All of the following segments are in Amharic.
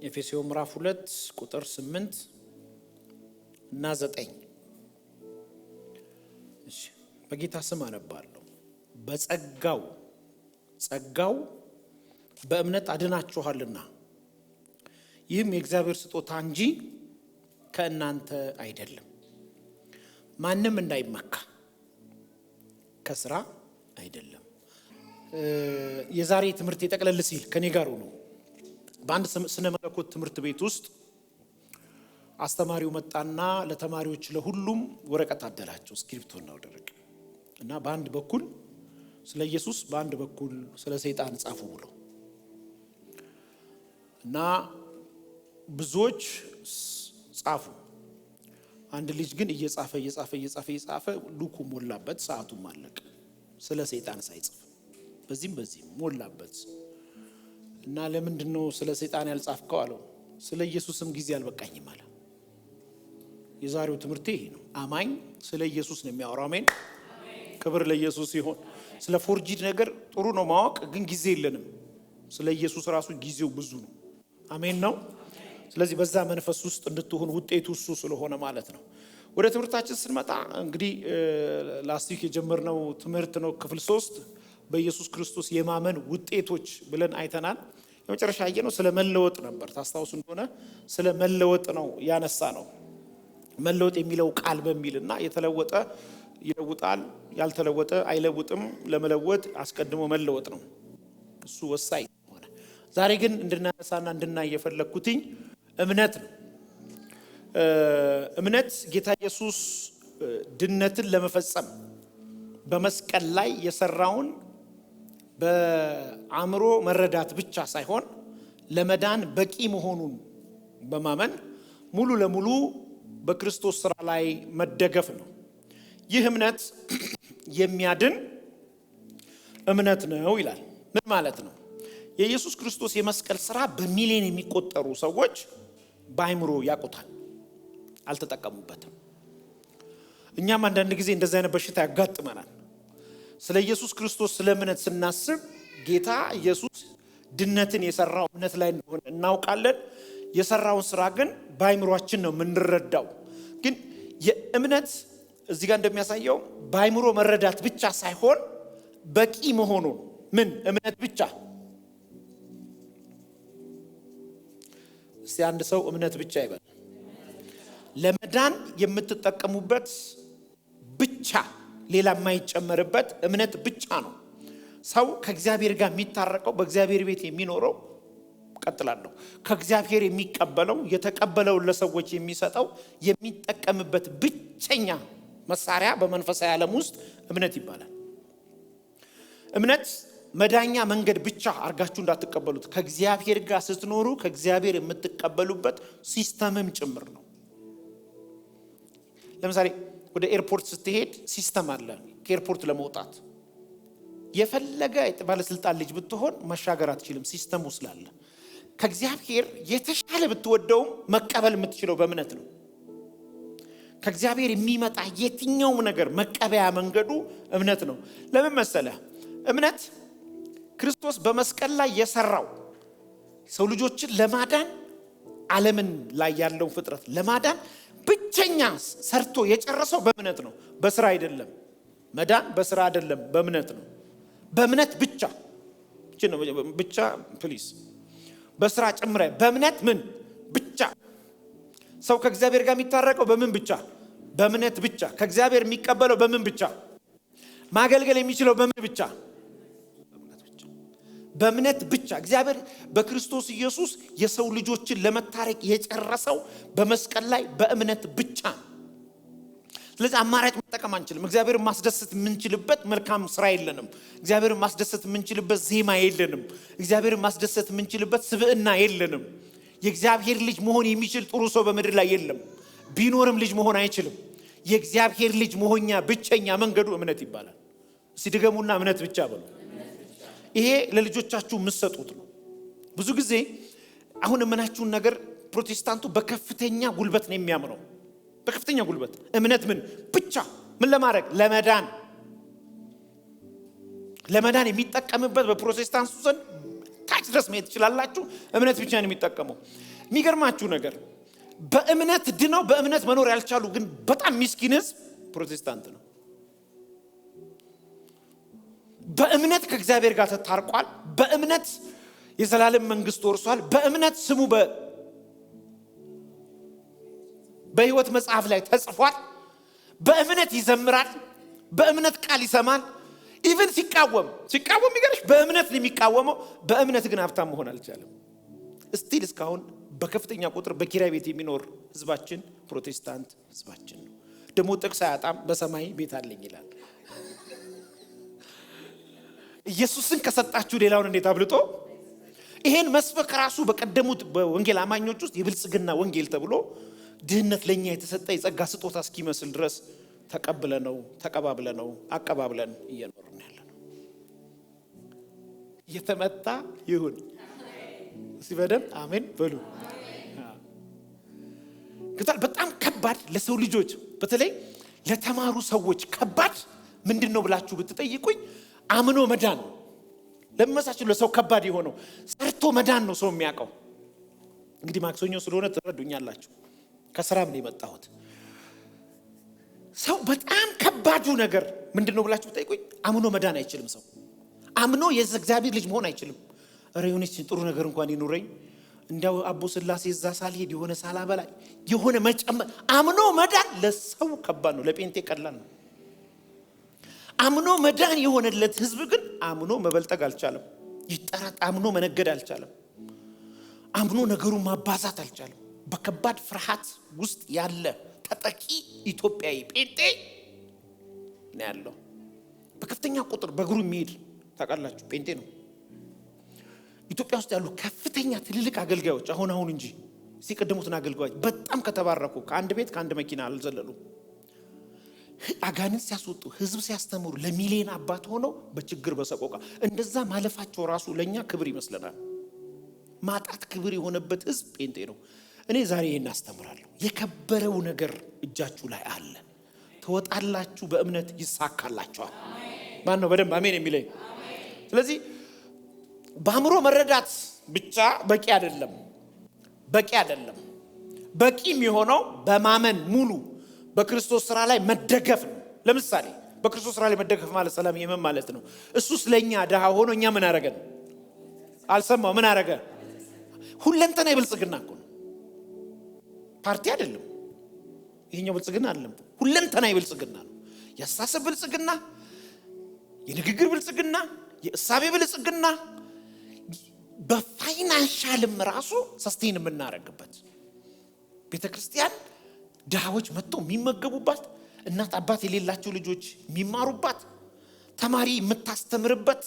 ኤፌሶን ምዕራፍ 2 ቁጥር 8 እና 9 እሺ በጌታ ስም አነባለሁ። ጸጋው በእምነት አድናችኋልና ይህም የእግዚአብሔር ስጦታ እንጂ ከእናንተ አይደለም፣ ማንም እንዳይመካ ከስራ አይደለም። የዛሬ ትምህርት የጠቅለል ሲል ከኔ ጋር ነው። በአንድ ስነ መለኮት ትምህርት ቤት ውስጥ አስተማሪው መጣና ለተማሪዎች ለሁሉም ወረቀት አደላቸው፣ እስክሪፕቶና ወረቀት እና በአንድ በኩል ስለ ኢየሱስ በአንድ በኩል ስለ ሰይጣን ጻፉ ብሎ እና ብዙዎች ጻፉ። አንድ ልጅ ግን እየጻፈ ሉኩ ሞላበት፣ ሰዓቱም አለቀ። ስለ ሰይጣን ሳይጽፍ በዚህም ሞላበት እና ለምንድነው ስለ ሰይጣን ያልጻፍከው አለው። ስለ ኢየሱስም ጊዜ አልበቃኝም አለ። የዛሬው ትምህርት ይሄ ነው። አማኝ ስለ ኢየሱስ ነው የሚያወራው። አሜን፣ ክብር ለኢየሱስ ይሁን። ስለ ፎርጂድ ነገር ጥሩ ነው ማወቅ፣ ግን ጊዜ የለንም። ስለ ኢየሱስ ራሱ ጊዜው ብዙ ነው። አሜን ነው። ስለዚህ በዛ መንፈስ ውስጥ እንድትሆን ውጤቱ እሱ ስለሆነ ማለት ነው። ወደ ትምህርታችን ስንመጣ እንግዲህ ላስቲክ የጀመርነው ትምህርት ነው። ክፍል 3 በኢየሱስ ክርስቶስ የማመን ውጤቶች ብለን አይተናል። የመጨረሻ ያየነው ስለ መለወጥ ነበር። ታስታውሱ እንደሆነ ስለ መለወጥ ነው ያነሳ ነው። መለወጥ የሚለው ቃል በሚልና የተለወጠ ይለውጣል፣ ያልተለወጠ አይለውጥም። ለመለወጥ አስቀድሞ መለወጥ ነው፣ እሱ ወሳኝ ሆነ። ዛሬ ግን እንድናነሳና እንድናይ የፈለኩትኝ እምነት ነው። እምነት ጌታ ኢየሱስ ድነትን ለመፈጸም በመስቀል ላይ የሰራውን በአእምሮ መረዳት ብቻ ሳይሆን ለመዳን በቂ መሆኑን በማመን ሙሉ ለሙሉ በክርስቶስ ስራ ላይ መደገፍ ነው። ይህ እምነት የሚያድን እምነት ነው ይላል። ምን ማለት ነው? የኢየሱስ ክርስቶስ የመስቀል ስራ በሚሊዮን የሚቆጠሩ ሰዎች በአእምሮ ያውቁታል፣ አልተጠቀሙበትም። እኛም አንዳንድ ጊዜ እንደዚህ አይነት በሽታ ያጋጥመናል። ስለ ኢየሱስ ክርስቶስ ስለ እምነት ስናስብ ጌታ ኢየሱስ ድነትን የሰራው እምነት ላይ እንደሆነ እናውቃለን። የሰራውን ስራ ግን በአእምሮአችን ነው የምንረዳው። ግን የእምነት እዚህ ጋር እንደሚያሳየው በአእምሮ መረዳት ብቻ ሳይሆን በቂ መሆኑን ምን እምነት ብቻ። እስቲ አንድ ሰው እምነት ብቻ ይበል። ለመዳን የምትጠቀሙበት ብቻ ሌላ የማይጨመርበት እምነት ብቻ ነው። ሰው ከእግዚአብሔር ጋር የሚታረቀው በእግዚአብሔር ቤት የሚኖረው ቀጥላለሁ ከእግዚአብሔር የሚቀበለው የተቀበለውን ለሰዎች የሚሰጠው የሚጠቀምበት ብቸኛ መሳሪያ በመንፈሳዊ ዓለም ውስጥ እምነት ይባላል። እምነት መዳኛ መንገድ ብቻ አርጋችሁ እንዳትቀበሉት። ከእግዚአብሔር ጋር ስትኖሩ ከእግዚአብሔር የምትቀበሉበት ሲስተምም ጭምር ነው። ለምሳሌ ወደ ኤርፖርት ስትሄድ ሲስተም አለ። ከኤርፖርት ለመውጣት የፈለገ ባለስልጣን ልጅ ብትሆን መሻገር አትችልም፣ ሲስተሙ ስላለ። ከእግዚአብሔር የተሻለ ብትወደውም መቀበል የምትችለው በእምነት ነው። ከእግዚአብሔር የሚመጣ የትኛውም ነገር መቀበያ መንገዱ እምነት ነው። ለምን መሰለህ? እምነት ክርስቶስ በመስቀል ላይ የሰራው ሰው ልጆችን ለማዳን ዓለምን ላይ ያለው ፍጥረት ለማዳን ብቸኛ ሰርቶ የጨረሰው በእምነት ነው፣ በስራ አይደለም። መዳን በስራ አይደለም፣ በእምነት ነው። በእምነት ብቻ ብቻ ፕሊዝ በስራ ጭምረ በእምነት ምን ብቻ። ሰው ከእግዚአብሔር ጋር የሚታረቀው በምን ብቻ? በእምነት ብቻ። ከእግዚአብሔር የሚቀበለው በምን ብቻ? ማገልገል የሚችለው በምን ብቻ? በእምነት ብቻ። እግዚአብሔር በክርስቶስ ኢየሱስ የሰው ልጆችን ለመታረቅ የጨረሰው በመስቀል ላይ በእምነት ብቻ። ስለዚህ አማራጭ መጠቀም አንችልም። እግዚአብሔርን ማስደሰት የምንችልበት መልካም ስራ የለንም። እግዚአብሔርን ማስደሰት የምንችልበት ዜማ የለንም። እግዚአብሔርን ማስደሰት የምንችልበት ስብዕና የለንም። የእግዚአብሔር ልጅ መሆን የሚችል ጥሩ ሰው በምድር ላይ የለም። ቢኖርም ልጅ መሆን አይችልም። የእግዚአብሔር ልጅ መሆኛ ብቸኛ መንገዱ እምነት ይባላል። ሲድገሙና እምነት ብቻ በሉ። ይሄ ለልጆቻችሁ የምትሰጡት ነው። ብዙ ጊዜ አሁን እምናችሁን ነገር ፕሮቴስታንቱ በከፍተኛ ጉልበት ነው የሚያምነው። በከፍተኛ ጉልበት እምነት ምን ብቻ ምን ለማድረግ ለመዳን የሚጠቀምበት በፕሮቴስታንቱ ዘንድ ታች ድረስ መሄድ ትችላላችሁ። እምነት ብቻ ነው የሚጠቀመው። የሚገርማችሁ ነገር በእምነት ድነው በእምነት መኖር ያልቻሉ ግን በጣም ምስኪን ህዝብ ፕሮቴስታንት ነው። በእምነት ከእግዚአብሔር ጋር ተታርቋል። በእምነት የዘላለም መንግስት ወርሷል። በእምነት ስሙ በሕይወት መጽሐፍ ላይ ተጽፏል። በእምነት ይዘምራል። በእምነት ቃል ይሰማል። ኢቭን ሲቃወም ይገርሽ በእምነት ነው የሚቃወመው። በእምነት ግን ሀብታም መሆን አልቻለም። ስቲል እስካሁን በከፍተኛ ቁጥር በኪራይ ቤት የሚኖር ህዝባችን ፕሮቴስታንት ህዝባችን ነው። ደግሞ ጥቅስ አያጣም። በሰማይ ቤት አለኝ ይላል። ኢየሱስን ከሰጣችሁ ሌላውን እንዴት አብልጦ ይሄን መስበክ ራሱ በቀደሙት በወንጌል አማኞች ውስጥ የብልጽግና ወንጌል ተብሎ ድህነት ለኛ የተሰጠ የጸጋ ስጦታ እስኪመስል ድረስ ተቀብለነው ተቀባብለነው አቀባብለን እየኖርን ያለነው። የተመታ ይሁን ሲበደም አሜን በሉ። በጣም ከባድ ለሰው ልጆች በተለይ ለተማሩ ሰዎች ከባድ ምንድነው ብላችሁ ብትጠይቁኝ አምኖ መዳን ነው። ለምሳችሁ ለሰው ከባድ የሆነው ሰርቶ መዳን ነው ሰው የሚያውቀው። እንግዲህ ማክሰኞ ስለሆነ ትረዱኛላችሁ። ከስራም ነው የመጣሁት። ሰው በጣም ከባዱ ነገር ምንድነው ብላችሁ ብትጠይቁኝ አምኖ መዳን አይችልም። ሰው አምኖ የእግዚአብሔር ልጅ መሆን አይችልም። ሬዮኒስ ጥሩ ነገር እንኳን ይኑረኝ እንዲያው አቦ ስላሴ እዛ ሳልሄድ የሆነ ሳላበላ የሆነ መጨመር አምኖ መዳን ለሰው ከባድ ነው። ለጴንጤ ቀላል ነው። አምኖ መዳን የሆነለት ህዝብ ግን አምኖ መበልጠግ አልቻለም። ይጠራጥ አምኖ መነገድ አልቻለም። አምኖ ነገሩን ማባዛት አልቻለም። በከባድ ፍርሃት ውስጥ ያለ ተጠቂ ኢትዮጵያዊ ጴንጤ ነው ያለው። በከፍተኛ ቁጥር በእግሩ የሚሄድ ታውቃላችሁ ጴንጤ ነው። ኢትዮጵያ ውስጥ ያሉ ከፍተኛ ትልልቅ አገልጋዮች አሁን እንጂ ሲቀደሙትን አገልጋዮች በጣም ከተባረኩ ከአንድ ቤት ከአንድ መኪና አልዘለሉም። አጋንንት ሲያስወጡ ህዝብ ሲያስተምሩ ለሚሊዮን አባት ሆነው በችግር በሰቆቃ እንደዛ ማለፋቸው ራሱ ለኛ ክብር ይመስለናል። ማጣት ክብር የሆነበት ህዝብ ጴንጤ ነው። እኔ ዛሬ ይሄን አስተምራለሁ። የከበረው ነገር እጃችሁ ላይ አለ። ተወጣላችሁ፣ በእምነት ይሳካላችኋል። ማን ነው በደንብ አሜን የሚለኝ? ስለዚህ በአእምሮ መረዳት ብቻ በቂ አይደለም። በቂ የሚሆነው በማመን ሙሉ በክርስቶስ ስራ ላይ መደገፍ ነው። ለምሳሌ በክርስቶስ ስራ ላይ መደገፍ ማለት ሰላም የምን ማለት ነው? እሱ ስለኛ ደሃ ሆኖ እኛ ምን አረገን? አልሰማው ምን አረገ? ሁለንተና የብልጽግና እኮ ነው። ፓርቲ አይደለም ይሄኛው ብልጽግና አይደለም። ሁለንተና የብልጽግና ነው። የአስተሳሰብ ብልጽግና፣ የንግግር ብልጽግና፣ የእሳቤ ብልጽግና፣ በፋይናንሻልም ራሱ ሰስቴን የምናረግበት ቤተክርስቲያን ድሃዎች መጥተው የሚመገቡባት፣ እናት አባት የሌላቸው ልጆች የሚማሩባት፣ ተማሪ የምታስተምርበት፣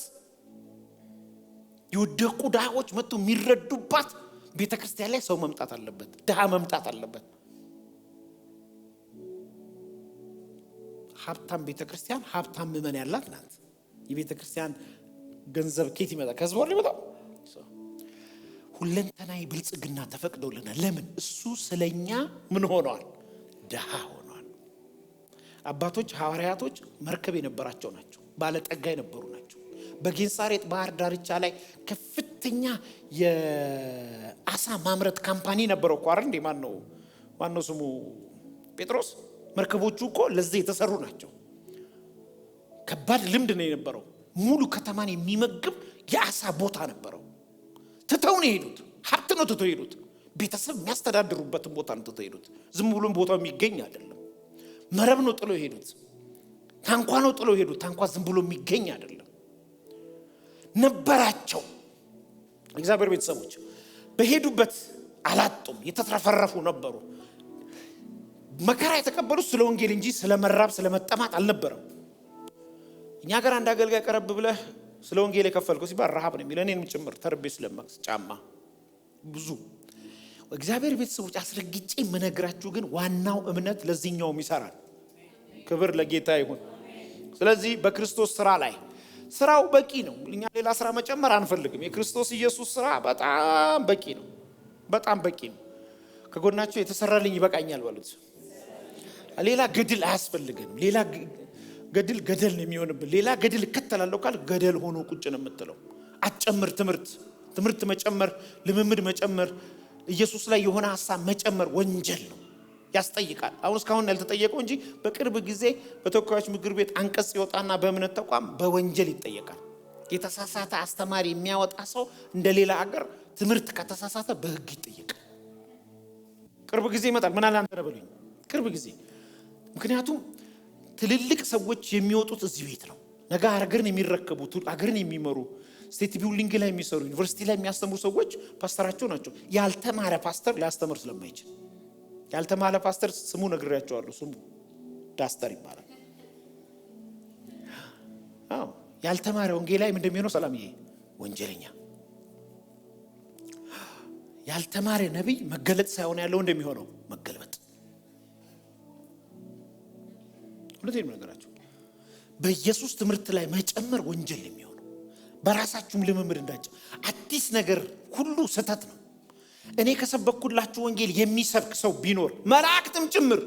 የወደቁ ድሃዎች መጥተው የሚረዱባት ቤተክርስቲያን ላይ ሰው መምጣት አለበት። ድሃ መምጣት አለበት። ሀብታም ቤተክርስቲያን ሀብታም ምዕመን ያላት ናት። የቤተክርስቲያን ገንዘብ ኬት ይመጣል? ከህዝብ ወር ይመጣል። ሁለንተናዊ ብልጽግና ተፈቅዶልናል። ለምን? እሱ ስለኛ ምን ሆኗል? ድሃ ሆኗል። አባቶች ሐዋርያቶች መርከብ የነበራቸው ናቸው። ባለጠጋ የነበሩ ናቸው። በጌንሳሬጥ ባህር ዳርቻ ላይ ከፍተኛ የአሳ ማምረት ካምፓኒ ነበረው እኮ አይደል? ማን ነው ስሙ? ጴጥሮስ። መርከቦቹ እኮ ለዚህ የተሰሩ ናቸው። ከባድ ልምድ ነው የነበረው። ሙሉ ከተማን የሚመግብ የአሳ ቦታ ነበረው። ትተው ነው የሄዱት። ሀብት ነው ትተው የሄዱት። ቤተሰብ የሚያስተዳድሩበትን ቦታ ነው ትተው የሄዱት። ዝም ብሎ ቦታው የሚገኝ አይደለም። መረብ ነው ጥለው የሄዱት። ታንኳ ነው ጥለው የሄዱት። ታንኳ ዝም ብሎ የሚገኝ አይደለም። ነበራቸው። እግዚአብሔር ቤተሰቦች በሄዱበት አላጡም። የተትረፈረፉ ነበሩ። መከራ የተቀበሉት ስለ ወንጌል እንጂ ስለ መራብ ስለ መጠማት አልነበረም። እኛ ጋር አንድ አገልጋይ ቀረብ ብለህ ስለ ወንጌል የከፈልከው ሲባል ረሃብ ነው የሚለው። እኔንም ጭምር ተርቤ ስለማክስ ጫማ ብዙ። እግዚአብሔር ቤተሰቦች አስረግጬ የምነግራችሁ ግን ዋናው እምነት ለዚህኛውም ይሰራል። ክብር ለጌታ ይሁን። ስለዚህ በክርስቶስ ስራ ላይ ስራው በቂ ነው። እኛ ሌላ ስራ መጨመር አንፈልግም። የክርስቶስ ኢየሱስ ስራ በጣም በቂ ነው። በጣም በቂ ነው። ከጎናቸው የተሰራልኝ ይበቃኛል በሉት። ሌላ ገድል አያስፈልገንም። ሌላ ገድል ነው የሚሆንብን። ሌላ ገድል እከተላለሁ ካል ገደል ሆኖ ቁጭ ነው የምትለው። አትጨምር ትምህርት ትምህርት መጨመር፣ ልምምድ መጨመር፣ ኢየሱስ ላይ የሆነ ሐሳብ መጨመር ወንጀል ነው፣ ያስጠይቃል። አሁን እስካሁን ያልተጠየቀው እንጂ በቅርብ ጊዜ በተወካዮች ምክር ቤት አንቀጽ ይወጣና በእምነት ተቋም በወንጀል ይጠየቃል። የተሳሳተ አስተማሪ የሚያወጣ ሰው እንደሌላ ሀገር ትምህርት ከተሳሳተ በሕግ ይጠየቃል። ቅርብ ጊዜ ይመጣል። ምን አለ አንተ በሉኝ፣ ቅርብ ጊዜ። ምክንያቱም ትልልቅ ሰዎች የሚወጡት እዚህ ቤት ነው። ነገ ሀገርን የሚረከቡት፣ ሀገርን የሚመሩ፣ ስቴት ቢልዲንግ ላይ የሚሰሩ፣ ዩኒቨርሲቲ ላይ የሚያስተምሩ ሰዎች ፓስተራቸው ናቸው። ያልተማረ ፓስተር ሊያስተምር ስለማይችል፣ ያልተማረ ፓስተር ስሙ ነግሬያቸዋለሁ፣ ስሙ ዳስተር ይባላል። አዎ ያልተማረ ወንጌላዊ ምን እንደሚሆነው ሰላምዬ፣ ወንጀለኛ። ያልተማረ ነቢይ መገለጥ ሳይሆን ያለው እንደሚሆነው መገልበጥ። ሁለቴም ነገራችሁ በኢየሱስ ትምህርት ላይ መጨመር ወንጀል የሚሆነው በራሳችሁም ልምምድ እንዳጭ አዲስ ነገር ሁሉ ስህተት ነው። እኔ ከሰበኩላችሁ ወንጌል የሚሰብክ ሰው ቢኖር መላእክትም ጭምር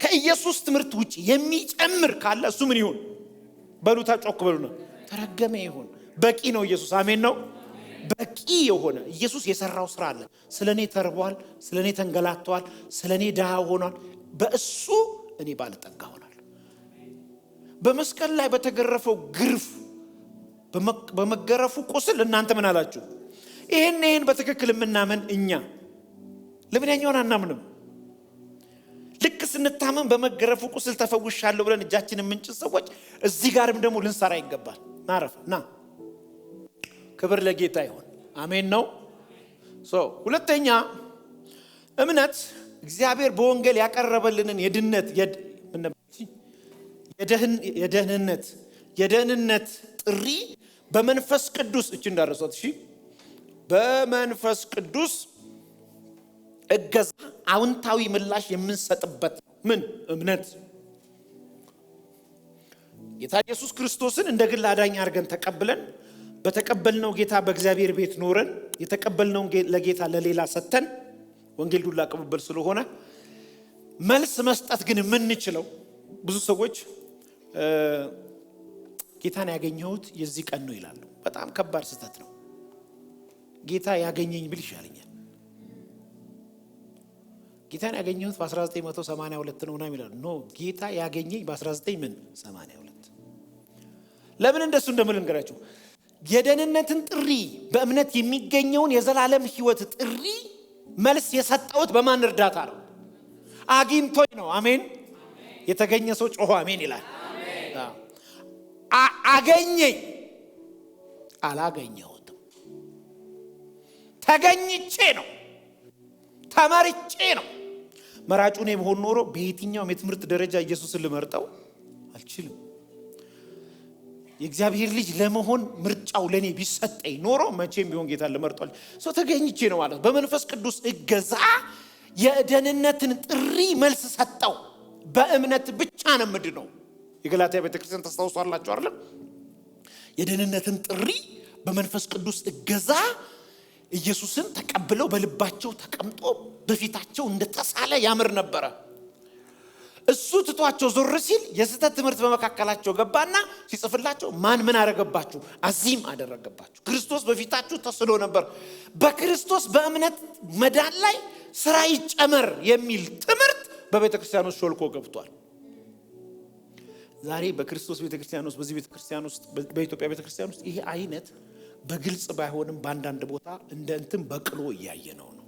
ከኢየሱስ ትምህርት ውጪ የሚጨምር ካለ እሱ ምን ይሁን? በሉታ ጮክ በሉና ተረገመ ይሁን። በቂ ነው ኢየሱስ። አሜን ነው። በቂ የሆነ ኢየሱስ የሰራው ስራ አለ። ስለኔ ተርቧል፣ ስለኔ ተንገላቷል፣ ስለኔ ድሃ ሆኗል። በእሱ እኔ ባለጠጋ ሆናለሁ። በመስቀል ላይ በተገረፈው ግርፍ በመገረፉ ቁስል እናንተ ምን አላችሁ? ይሄን በትክክል የምናምን እኛ ለምን ያኛውን አናምንም? ልክ ስንታመን በመገረፉ ቁስል ተፈውሻለሁ ብለን እጃችንን የምንጭን ሰዎች እዚህ ጋርም ደግሞ ልንሰራ ይገባል። ናረፍና ክብር ለጌታ ይሁን። አሜን ነው። ሁለተኛ እምነት እግዚአብሔር በወንጌል ያቀረበልንን የደህንነት ጥሪ በመንፈስ ቅዱስ እቺ እንዳረሷት እሺ፣ በመንፈስ ቅዱስ እገዛ አዎንታዊ ምላሽ የምንሰጥበት ምን እምነት ጌታ ኢየሱስ ክርስቶስን እንደ ግል አዳኝ አድርገን ተቀብለን በተቀበልነው ጌታ በእግዚአብሔር ቤት ኖረን የተቀበልነውን ለጌታ ለሌላ ሰተን ወንጌል ዱላ ቅብብል ስለሆነ መልስ መስጠት ግን የምንችለው ብዙ ሰዎች ጌታን ያገኘሁት የዚህ ቀን ነው ይላሉ። በጣም ከባድ ስህተት ነው። ጌታ ያገኘኝ ብል ይሻለኛል። ጌታን ያገኘሁት በ1982 ነው ይላሉ። ኖ ጌታ ያገኘኝ በ1982። ለምን እንደሱ እንደምን ልንገራችሁ። የደህንነትን ጥሪ በእምነት የሚገኘውን የዘላለም ሕይወት ጥሪ መልስ የሰጠሁት በማን እርዳታ ነው? አግኝቶኝ ነው። አሜን። የተገኘ ሰው ጮሆ አሜን ይላል። አገኘኝ፣ አላገኘሁትም። ተገኝቼ ነው፣ ተመርጬ ነው። መራጩ እኔ ብሆን ኖሮ በየትኛውም የትምህርት ደረጃ ኢየሱስን ልመርጠው አልችልም። የእግዚአብሔር ልጅ ለመሆን ምርጫው ለኔ ቢሰጠኝ ኖሮ መቼም ቢሆን ጌታን ልመርጠው ሰው ተገኝቼ ነው ማለት። በመንፈስ ቅዱስ እገዛ የደህንነትን ጥሪ መልስ ሰጠው። በእምነት ብቻ ነው ምድነው። የገላትያ ቤተክርስቲያን ተስታውሷላችሁ አይደል? የደህንነትን ጥሪ በመንፈስ ቅዱስ እገዛ ኢየሱስን ተቀብለው በልባቸው ተቀምጦ በፊታቸው እንደተሳለ ያምር ነበረ። እሱ ትቷቸው ዞር ሲል የስተት ትምህርት በመካከላቸው ገባና ሲጽፍላቸው ማን ምን አደረገባችሁ? አዚም አደረገባችሁ። ክርስቶስ በፊታችሁ ተስሎ ነበር። በክርስቶስ በእምነት መዳን ላይ ስራ ይጨመር የሚል ትምህርት በቤተክርስቲያን ውስጥ ሾልኮ ገብቷል። ዛሬ በክርስቶስ ቤተክርስቲያን ውስጥ በዚህ ቤተክርስቲያን ውስጥ በኢትዮጵያ ቤተክርስቲያን ውስጥ ይሄ አይነት በግልጽ ባይሆንም በአንዳንድ ቦታ እንደ እንትን በቅሎ እያየነው ነው።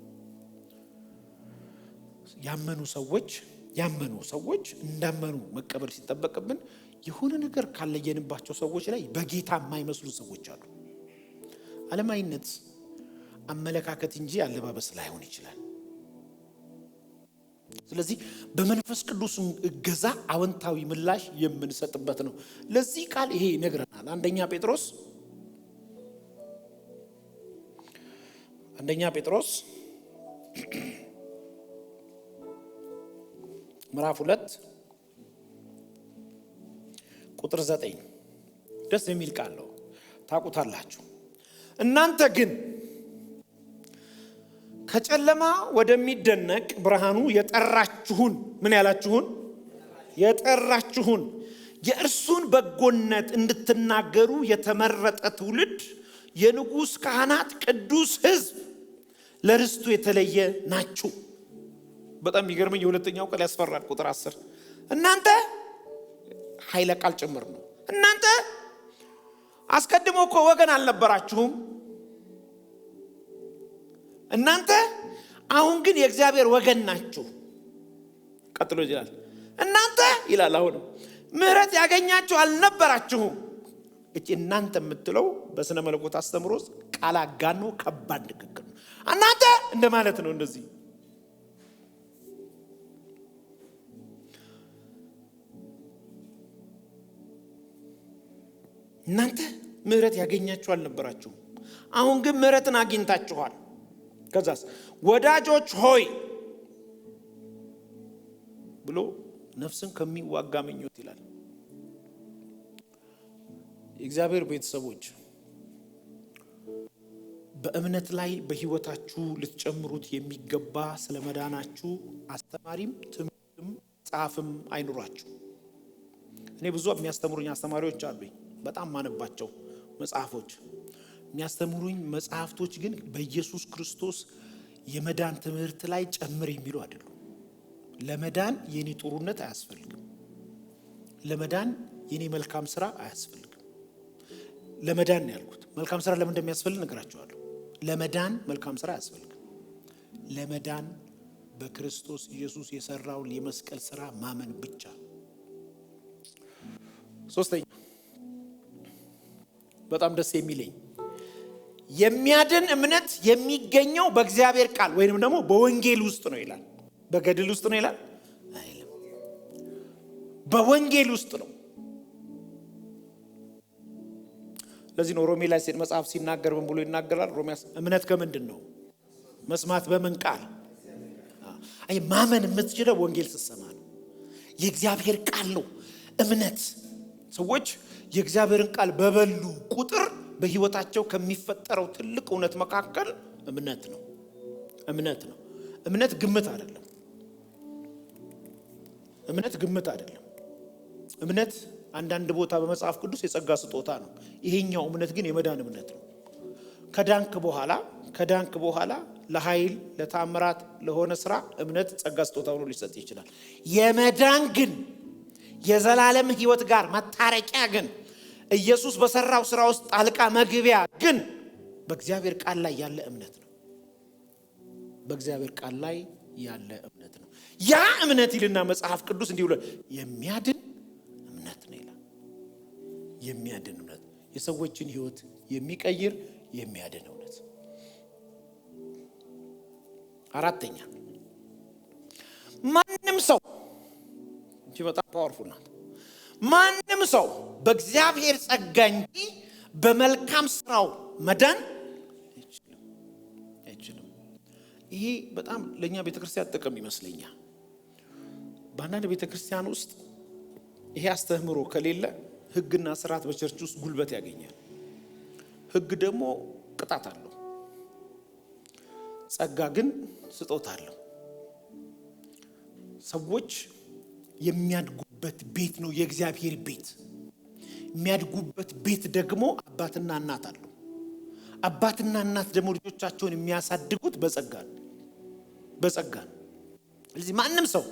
ያመኑ ሰዎች እንዳመኑ መቀበል ሲጠበቅብን የሆነ ነገር ካለየንባቸው ሰዎች ላይ በጌታ የማይመስሉ ሰዎች አሉ። ዓለማዊነት አመለካከት እንጂ አለባበስ ላይሆን ይችላል። ስለዚህ በመንፈስ ቅዱስ እገዛ አዎንታዊ ምላሽ የምንሰጥበት ነው። ለዚህ ቃል ይሄ ይነግረናል። አንደኛ ጴጥሮስ ምዕራፍ 2 ቁጥር 9 ደስ የሚል ቃል ነው። ታውቁታላችሁ። እናንተ ግን ከጨለማ ወደሚደነቅ ብርሃኑ የጠራችሁን ምን ያላችሁን የጠራችሁን የእርሱን በጎነት እንድትናገሩ የተመረጠ ትውልድ፣ የንጉሥ ካህናት፣ ቅዱስ ሕዝብ፣ ለርስቱ የተለየ ናችሁ። በጣም የሚገርመኝ የሁለተኛው ቃል ያስፈራል። ቁጥር 10 እናንተ ኃይለ ቃል ጭምር ነው። እናንተ አስቀድሞ እኮ ወገን አልነበራችሁም። እናንተ አሁን ግን የእግዚአብሔር ወገን ናችሁ። ቀጥሎ ይላል እናንተ ይላል አሁንም ምሕረት ያገኛችሁ አልነበራችሁም። እቺ እናንተ የምትለው በስነ መለኮት አስተምሮ ቃል አጋኖ ከባድ ንግግር ነው። እናንተ እንደማለት ነው። እንደዚህ እናንተ ምሕረት ያገኛችሁ አልነበራችሁም፣ አሁን ግን ምሕረትን አግኝታችኋል። ከዛስ ወዳጆች ሆይ ብሎ ነፍስን ከሚዋጋ ምኞት ይላል። የእግዚአብሔር ቤተሰቦች በእምነት ላይ በህይወታችሁ ልትጨምሩት የሚገባ ስለመዳናችሁ አስተማሪም ትምህርትም ጻፍም አይኑራችሁ። እኔ ብዙ የሚያስተምሩኝ አስተማሪዎች አሉኝ፣ በጣም ማነባቸው መጽሐፎች። የሚያስተምሩኝ መጽሐፍቶች ግን በኢየሱስ ክርስቶስ የመዳን ትምህርት ላይ ጨምር የሚሉ አይደሉም። ለመዳን የኔ ጥሩነት አያስፈልግም። ለመዳን የኔ መልካም ስራ አያስፈልግም። ለመዳን ነው ያልኩት። መልካም ስራ ለምን እንደሚያስፈልግ ነገራችኋለሁ። ለመዳን መልካም ስራ አያስፈልግም። ለመዳን በክርስቶስ ኢየሱስ የሰራውን የመስቀል ስራ ማመን ብቻ። ሶስተኛ በጣም ደስ የሚለኝ የሚያድን እምነት የሚገኘው በእግዚአብሔር ቃል ወይንም ደግሞ በወንጌል ውስጥ ነው ይላል። በገድል ውስጥ ነው ይላል አይልም። በወንጌል ውስጥ ነው። ለዚህ ነው ሮሜ ላይ መጽሐፍ ሲናገር ምን ብሎ ይናገራል? ሮሜ እምነት ከምንድን ነው? መስማት በምን ቃል? አይ ማመን የምትችለው ወንጌል ስትሰማ ነው። የእግዚአብሔር ቃል ነው እምነት። ሰዎች የእግዚአብሔርን ቃል በበሉ ቁጥር በህይወታቸው ከሚፈጠረው ትልቅ እውነት መካከል እምነት ነው። እምነት ነው። እምነት ግምት አይደለም። እምነት ግምት አይደለም። እምነት አንዳንድ ቦታ በመጽሐፍ ቅዱስ የጸጋ ስጦታ ነው። ይሄኛው እምነት ግን የመዳን እምነት ነው። ከዳንክ በኋላ ለኃይል ለታምራት ለሆነ ስራ እምነት ጸጋ ስጦታ ሆኖ ሊሰጥ ይችላል። የመዳን ግን የዘላለም ህይወት ጋር መታረቂያ ግን ኢየሱስ በሰራው ስራ ውስጥ ጣልቃ መግቢያ ግን በእግዚአብሔር ቃል ላይ ያለ እምነት ነው። በእግዚአብሔር ቃል ላይ ያለ እምነት ነው። ያ እምነት ይልና መጽሐፍ ቅዱስ እንዲህ ብሎ የሚያድን እምነት ነው ይላል። የሚያድን እምነት፣ የሰዎችን ህይወት የሚቀይር የሚያድን እምነት። አራተኛ ማንም ሰው እንጂ በጣም ፓወርፉል ናት። ማንም ሰው በእግዚአብሔር ጸጋ እንጂ በመልካም ስራው መዳን አይችልም። ይሄ በጣም ለኛ ቤተክርስቲያን ጥቅም ይመስለኛል። በአንዳንድ ቤተክርስቲያን ውስጥ ይሄ አስተምህሮ ከሌለ ህግና ስርዓት በቸርች ውስጥ ጉልበት ያገኛል። ህግ ደግሞ ቅጣት አለው፣ ጸጋ ግን ስጦታ አለው። ሰዎች የሚያድጉበት ቤት ነው የእግዚአብሔር ቤት። የሚያድጉበት ቤት ደግሞ አባትና እናት አለው። አባትና እናት ደግሞ ልጆቻቸውን የሚያሳድጉት በጸጋ ነው። ስለዚህ ማንም ሰው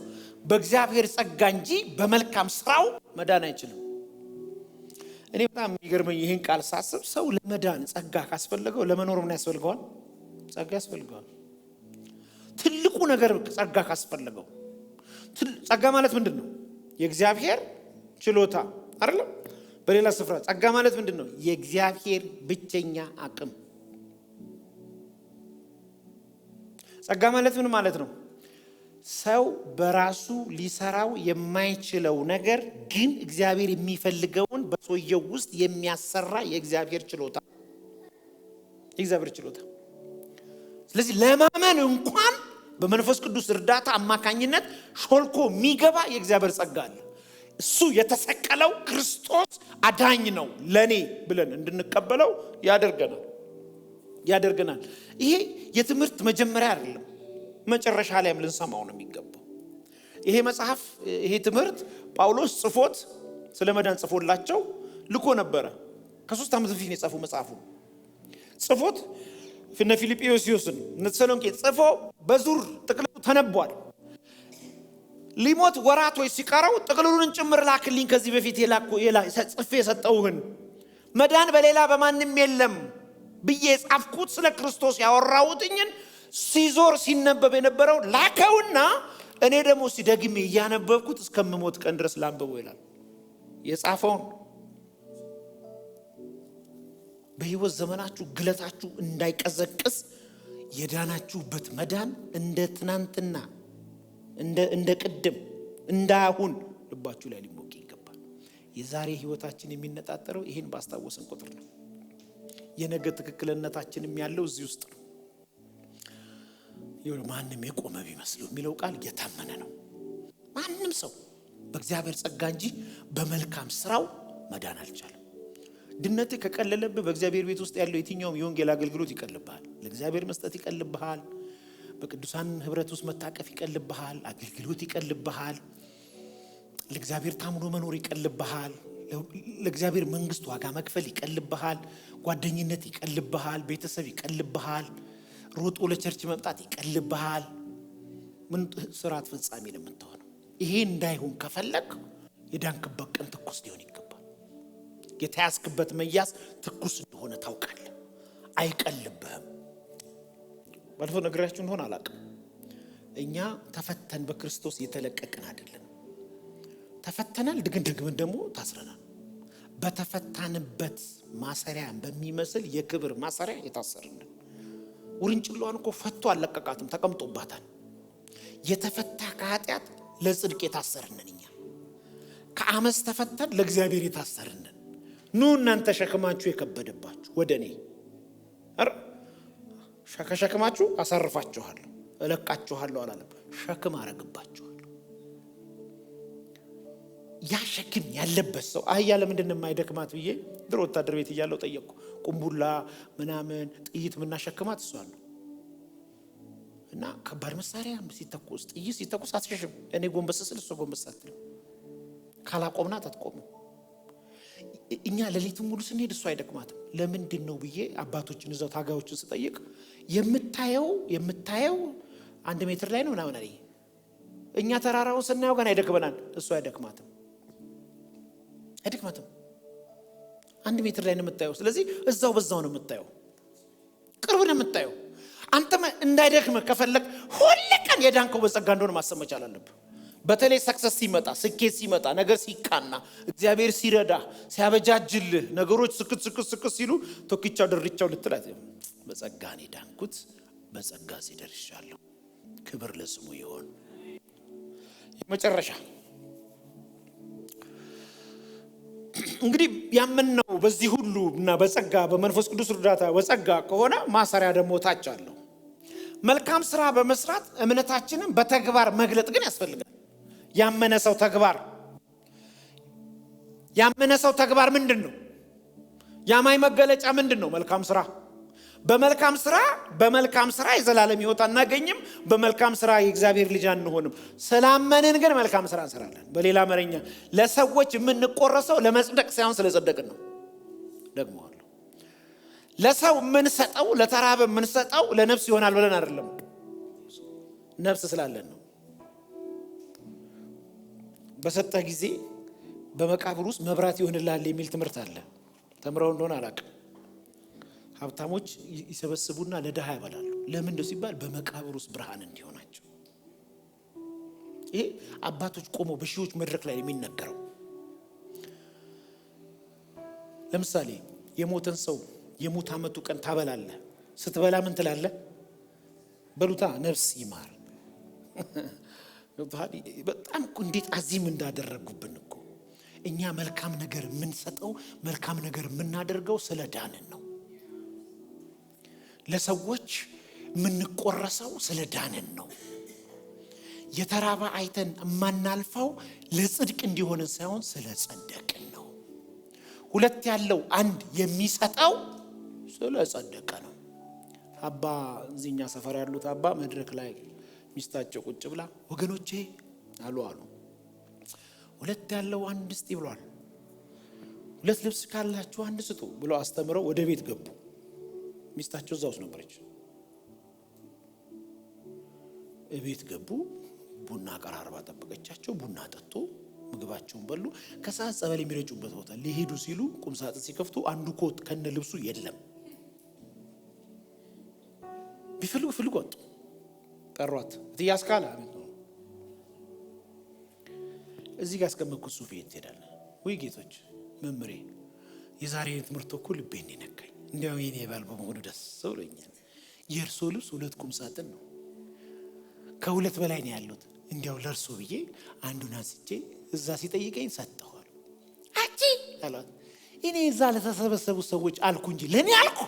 በእግዚአብሔር ጸጋ እንጂ በመልካም ስራው መዳን አይችልም። እኔ በጣም የሚገርመኝ ይህን ቃል ሳስብ ሰው ለመዳን ጸጋ ካስፈልገው ለመኖር ምን ያስፈልገዋል? ጸጋ ያስፈልገዋል። ትልቁ ነገር ጸጋ ካስፈልገው። ጸጋ ማለት ምንድን ነው? የእግዚአብሔር ችሎታ አይደለም? በሌላ ስፍራ ጸጋ ማለት ምንድን ነው? የእግዚአብሔር ብቸኛ አቅም። ጸጋ ማለት ምን ማለት ነው? ሰው በራሱ ሊሰራው የማይችለው ነገር ግን እግዚአብሔር የሚፈልገውን በሰውየው ውስጥ የሚያሰራ የእግዚአብሔር ችሎታ። የእግዚአብሔር ችሎታ። ስለዚህ ለማመን እንኳን በመንፈስ ቅዱስ እርዳታ አማካኝነት ሾልኮ የሚገባ የእግዚአብሔር ጸጋ አለ። እሱ የተሰቀለው ክርስቶስ አዳኝ ነው ለኔ ብለን እንድንቀበለው ያደርገናል። ይሄ የትምህርት መጀመሪያ አይደለም፣ መጨረሻ ላይም ልንሰማው ነው የሚገባው። ይሄ መጽሐፍ ይሄ ትምህርት ጳውሎስ ጽፎት ስለመዳን ጽፎላቸው ልኮ ነበረ። ከ3 ዓመት በፊት የጻፈው መጽሐፉ ጽፎት እነ ፊልጵስዩስን እነ ተሰሎንቄ ጽፎ በዙር ጥቅልሉ ተነቧል። ሊሞት ወራቶች ሲቀረው ጥቅልሉን ጭምር ላክልኝ ከዚህ በፊት ጽፌ የሰጠውህን መዳን በሌላ በማንም የለም ብዬ ጻፍኩት ስለ ክርስቶስ ያወራሁትኝን ሲዞር ሲነበብ የነበረው ላከውና እኔ ደግሞ ሲደግሜ እያነበብኩት እስከምሞት ቀን ድረስ ላንብበው ይላል። የጻፈውን በህይወት ዘመናችሁ ግለታችሁ እንዳይቀዘቅዝ የዳናችሁበት መዳን እንደ ትናንትና እንደ ቅድም እንዳሁን ልባችሁ ላይ ሊሞቅ ይገባል። የዛሬ ህይወታችን የሚነጣጠረው ይሄን ባስታወስን ቁጥር ነው። የነገ ትክክለነታችንም ያለው እዚህ ውስጥ ነው። ማንም የቆመ ቢመስለው የሚለው ቃል የታመነ ነው። ማንም ሰው በእግዚአብሔር ጸጋ እንጂ በመልካም ስራው መዳን አልቻለም። ድነት ከቀለለብህ በእግዚአብሔር ቤት ውስጥ ያለው የትኛውም የወንጌል አገልግሎት ይቀልብሃል። ለእግዚአብሔር መስጠት ይቀልብሃል። በቅዱሳን ህብረት ውስጥ መታቀፍ ይቀልብሃል። አገልግሎት ይቀልብሃል። ለእግዚአብሔር ታምኖ መኖር ይቀልብሃል። ለእግዚአብሔር መንግስት ዋጋ መክፈል ይቀልብሃል። ጓደኝነት ይቀልብሃል። ቤተሰብ ይቀልብሃል። ሮጦ ለቸርች መምጣት ይቀልብሃል። ምን ስራት ፍጻሜ ለምትሆነው ይሄ እንዳይሆን ከፈለክ የዳንክበት ቀን ትኩስ ሊሆን ይገባል። የተያዝክበት መያዝ ትኩስ እንደሆነ ታውቃለህ። አይቀልብህም። ባለፈው ነግራችሁ እንደሆነ አላውቅም። እኛ ተፈተን በክርስቶስ የተለቀቅን አይደለም። ተፈተናል፣ ደግመን ደግሞ ታስረናል። በተፈታንበት ማሰሪያ በሚመስል የክብር ማሰሪያ የታሰርን። ውርንጭላዋን እኮ ፈቶ አለቀቃትም፣ ተቀምጦባታል። የተፈታ ከኃጢአት ለጽድቅ የታሰርን እኛ። ከአመፅ ተፈተን ለእግዚአብሔር የታሰርን። ኑ እናንተ ሸክማችሁ የከበደባችሁ ወደ እኔ ሸክማችሁ አሳርፋችኋለሁ እለቃችኋለሁ አላለም። ሸክም አረግባችኋለሁ። ያ ሸክም ያለበት ሰው አህያ ለምንድን ነው የማይደክማት ብዬ ድሮ ወታደር ቤት እያለሁ ጠየቅኩ። ቁምቡላ ምናምን ጥይት ምናሸክማት እሷን ነው። እና ከባድ መሳሪያ ሲተኩስ ጥይት ሲተኩስ አትሸሽም። እኔ ጎንበስ ስል እሷ ጎንበስ አትልም። ካላቆምናት አትቆምም። እኛ ሌሊቱን ሙሉ ስንሄድ እሷ አይደክማትም። ለምንድን ነው ብዬ አባቶችን እዛው ታጋዮችን ስጠይቅ የምታየው 1 ሜትር ላይ ነው ምናምን አለኝ። እኛ ተራራውን ስናየው ገና ይደክመናል። እሷ አይደክማትም። 1 ሜትር ላይ ነው የምታየው። ስለዚህ እዛው በዛው ነው የምታየው፣ ቅርብ ነው የምታየው። አንተ እንዳይደክም ከፈለክ ሁሉ ቀን የዳንከው በጸጋ እንደሆነ ማሰብ መቻል አለብህ። በተለይ ሰክሰስ ሲመጣ፣ ስኬት ሲመጣ፣ ነገር ሲቃና፣ እግዚአብሔር ሲረዳ ሲያበጃጅልህ፣ ነገሮች ስክት ሲሉ ቶኪቻው ድርቻው ልትላት በጸጋ ነው የዳንኩት፣ በጸጋ ሲደርሻለሁ። ክብር ለስሙ ይሁን። መጨረሻ እንግዲህ ያመንነው በዚህ ሁሉ እና በጸጋ በመንፈስ ቅዱስ እርዳታ በጸጋ ከሆነ ማሰሪያ ደግሞ ታች አለው። መልካም ስራ በመስራት እምነታችንን በተግባር መግለጥ ግን ያስፈልጋል። ያመነ ሰው ተግባር ምንድነው? ያማይ መገለጫ ምንድነው? መልካም ስራ። በመልካም ስራ የዘላለም ሕይወት አናገኝም። በመልካም ስራ የእግዚአብሔር ልጅ አንሆንም። ስላመንን ግን መልካም ስራ እንሰራለን። በሌላ አማርኛ ለሰዎች የምንቆረሰው ለመጽደቅ ሳይሆን ስለጸደቅን ነው። ደግሞዋለሁ። ለሰው የምንሰጠው ለተራበ የምንሰጠው ለነፍስ ይሆናል ብለን አይደለም፣ ነፍስ ስላለን ነው። በሰጠህ ጊዜ በመቃብር ውስጥ መብራት ይሆንልሃል የሚል ትምህርት አለ። ተምረው እንደሆነ አላውቅም። ሀብታሞች ይሰበስቡና ለድሃ ያበላሉ። ለምን እንደው ሲባል በመቃብር ውስጥ ብርሃን እንዲሆናቸው። ይሄ አባቶች ቆመው በሺዎች መድረክ ላይ የሚነገረው። ለምሳሌ የሞተን ሰው የሞት ዓመቱ ቀን ታበላለህ። ስትበላ ምን ትላለህ? በሉታ ነፍስ ይማር። በጣም እንዴት አዚም እንዳደረጉብን እኮ። እኛ መልካም ነገር የምንሰጠው መልካም ነገር የምናደርገው ስለ ዳንን ነው። ለሰዎች የምንቆረሰው ስለ ዳንን ነው። የተራበ አይተን የማናልፈው ለጽድቅ እንዲሆንን ሳይሆን ስለ ጸደቅን ነው። 2 ያለው 1 የሚሰጠው ስለ ጸደቀ ነው። አባ እዚህኛ ሰፈር ያሉት አባ መድረክ ላይ ሚስታቸው ቁጭ ብላ ወገኖቼ አሉ 2 ያለው 1 ስጥ ብሏል። 2 ልብስ ካላችሁ 1 ስጡ ብለው አስተምረው ወደ ቤት ገቡ። ሚስታቸው እዛው ነበረች። እቤት ገቡ። ቡና ቀራርባ ጠበቀቻቸው። ቡና ጠጡ፣ ምግባቸውን በሉ። ከሰዓት ጸበል የሚረጩበት ቦታ ሊሄዱ ሲሉ ቁም ሳጥን ሲከፍቱ አንዱ ኮት ከነ ልብሱ የለም። ቢፈልጉ ፈልጉ ወጡ። ጠሯት። እትያስካለ አቤት ነው። እዚህ ጋር አስቀመጥኩት ሱፍ የት ሄዳለ? ወይ ጌቶች መምሬ የዛሬ ትምህርት እኮ ልቤን ነካኝ። እንዲያው የኔ ባል በመሆኑ ደስ ብሎኛል። የእርሶ ልብስ 2 ቁም ሳጥን ነው፣ ከ2 በላይ ነው ያሉት። እንዲያው ለእርሶ ብዬ አንዱን አንስቼ እዛ ሲጠይቀኝ ሰጠኋል። አቺ አላት። እኔ እዛ ለተሰበሰቡ ሰዎች አልኩ እንጂ ለኔ አልኩ።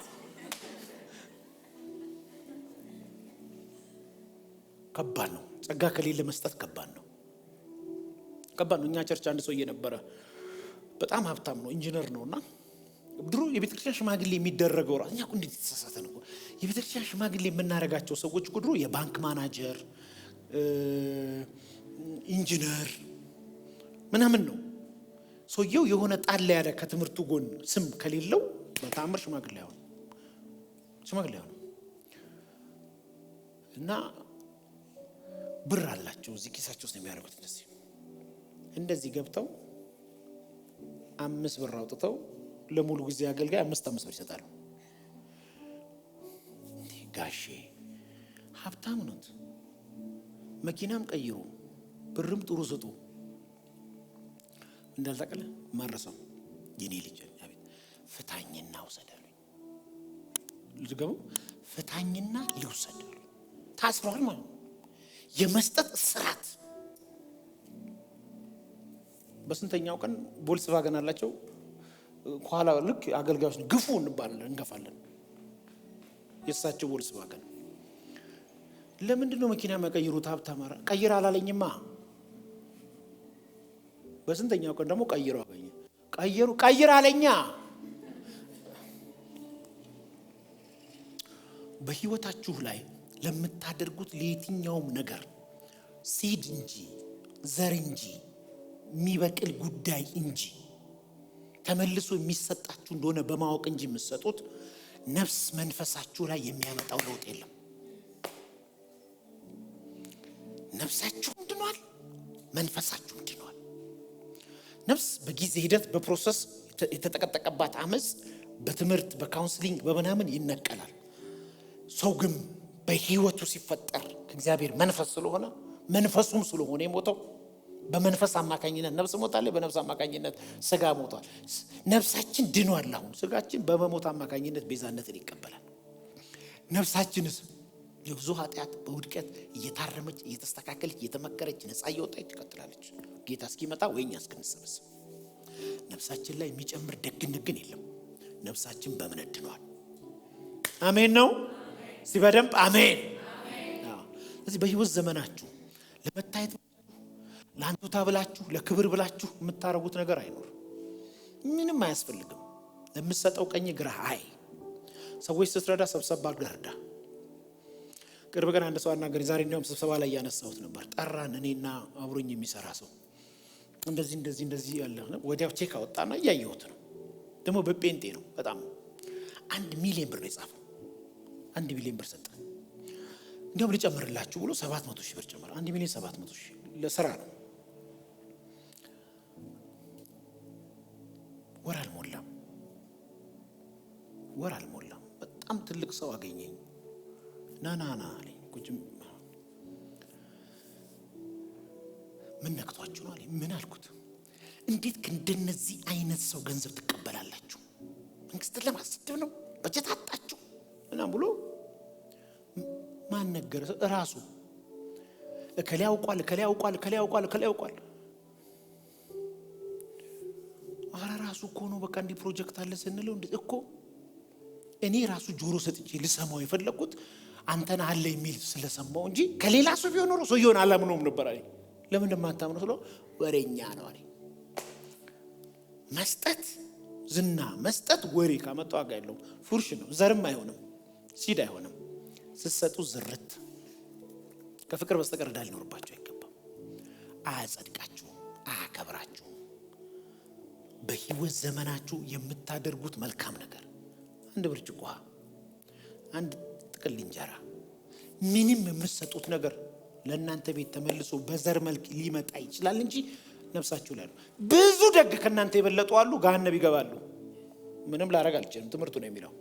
ከባድ ነው። ጸጋ ከሌለ መስጠት ከባድ ነው። ከባድ ነው። እኛ ቸርች አንድ ሰው እየነበረ በጣም ሀብታም ነው፣ ኢንጂነር ነውና ድሮ የቤተክርስቲያን ሽማግሌ የሚደረገው ራስ እኛ እንዴት ተሳሳተ ነው። የቤተክርስቲያን ሽማግሌ የምናረጋቸው ሰዎች ድሮ የባንክ ማናጀር፣ ኢንጂነር ምናምን ነው። ሰውየው የሆነ ጣል ያለ ከትምህርቱ ጎን ስም ከሌለው በታምር ሽማግሌ አይሆንም። እና ብር አላቸው እዚህ ኪሳቸው ውስጥ የሚያደርጉት እንደዚህ ገብተው 5 ብር አውጥተው ለሙሉ ጊዜ አገልጋይ 5 ብር ይሰጣሉ። ጋሼ ሀብታም ነው፣ መኪናም ቀይሩ፣ ብርም ጥሩ ስጡ። እንዳልታቀለ ማረሰው የኔ ልጅ አቤት ፍታኝና ውሰዳሉኝ። ልጅገው ፍታኝና ልውሰዳሉ። ታስሯል ማለት ነው። የመስጠት ስራት በስንተኛው ቀን ቮልክስቫገን አላቸው። ኋላ ልክ አገልጋዮች ግፉ እንባላለን፣ እንገፋለን። የእሳቸው ቮልክስቫገን ለምንድን ነው መኪና መቀየሩት? ሀብታም ቀይር አላለኝማ። በስንተኛው ቀን ደግሞ ቀይረው አገኘ። ቀይር አለኛ። በህይወታችሁ ላይ ለምታደርጉት ለየትኛውም ነገር ሲድ እንጂ ዘር እንጂ የሚበቅል ጉዳይ እንጂ ተመልሶ የሚሰጣችሁ እንደሆነ በማወቅ እንጂ የምትሰጡት ነፍስ መንፈሳችሁ ላይ የሚያመጣው ለውጥ የለም። ነፍሳችሁ ድኗል፣ መንፈሳችሁ ድኗል። ነፍስ በጊዜ ሂደት በፕሮሰስ የተጠቀጠቀባት አመጽ በትምህርት በካውንስሊንግ በምናምን ይነቀላል። ሰው ግን በህይወቱ ሲፈጠር ከእግዚአብሔር መንፈስ ስለሆነ መንፈሱም ስለሆነ የሞተው በመንፈስ አማካኝነት ነፍስ ሞታለች፣ በነፍስ አማካኝነት ስጋ ሞቷል። ነፍሳችን ድኗል። አሁን ስጋችን በመሞት አማካኝነት ቤዛነትን ይቀበላል። ነፍሳችንስ የብዙ ኃጢአት በውድቀት እየታረመች እየተስተካከለች እየተመከረች ነፃ እየወጣች ትቀጥላለች። ጌታ እስኪመጣ ወይኛ እስክንሰበሰብ ነፍሳችን ላይ የሚጨምር ደግነት ግን የለም። ነፍሳችን በእምነት ድኗል። አሜን ነው። እስቲ በደንብ አሜን። ስለዚህ በህይወት ዘመናችሁ ለመታየት ለአንቱታ ብላችሁ ለክብር ብላችሁ የምታረጉት ነገር አይኖር። ምንም አያስፈልግም። ለምትሰጠው ቀኝ ግራ አይ ሰዎች ስትረዳ ሰብሰባ ገርዳ። ቅርብ ቀን አንድ ሰው አናገረኝ። ዛሬ እንዲያውም ስብሰባ ላይ ያነሳሁት ነበር። ጠራን፣ እኔና አብሮኝ የሚሰራ ሰው እንደዚህ ያለ ነው። ወዲያው ቼክ አወጣና እያየሁት ነው። ደግሞ በጴንጤ ነው። በጣም 1 ሚሊዮን ብር ነው የጻፈው። 1 ሚሊዮን ብር ሰጠ። እንዲያውም ልጨምርላችሁ ብሎ 700,000 ብር ጨመረ። 1 ሚሊዮን 700,000 ለስራ ነው። ወር አልሞላም በጣም ትልቅ ሰው አገኘኝ። ናና አለኝ። ምን ነክቷችሁ ነው አለኝ። ምን አልኩት? እንዴት እንደነዚህ አይነት ሰው ገንዘብ ትቀበላላችሁ? መንግስትን ለማስደብ ነው? በጀት አጣችሁ ምናምን ብሎ ማን ነገረ? ራሱ እከሌ ያውቋል። አረ ራሱ እኮ ነው። በቃ እንዲህ ፕሮጀክት አለ ስንለው እንዴ እኮ እኔ ራሱ ጆሮ ሰጥቼ ልሰማው የፈለኩት አንተን አለ የሚል ስለሰማው እንጂ ከሌላ ሰው ቢሆን ኖሮ ሰውየውን አላምነውም ነበር አለኝ። ለምን እንደማታምነው ስለው ወሬኛ ነው አለኝ። መስጠት ዝና መስጠት ወሬ ካመጣው አጋ ያለው ፉርሽ ነው። ዘርም አይሆንም፣ ሲድ አይሆንም። ስትሰጡ ዝርት ከፍቅር በስተቀር ዳል ሊኖርባችሁ አይገባም። አያጸድቃችሁ፣ አያከብራችሁ። በህይወት ዘመናችሁ የምታደርጉት መልካም ነገር አንድ ብርጭቆ አንድ ጥቅል እንጀራ ምንም የምትሰጡት ነገር ለእናንተ ቤት ተመልሶ በዘር መልክ ሊመጣ ይችላል እንጂ ነፍሳችሁ ላይ ብዙ ደግ ከእናንተ የበለጡ አሉ፣ ገሃነም ይገባሉ። ምንም ላደርግ አልችልም፣ ትምህርቱ ነው የሚለው።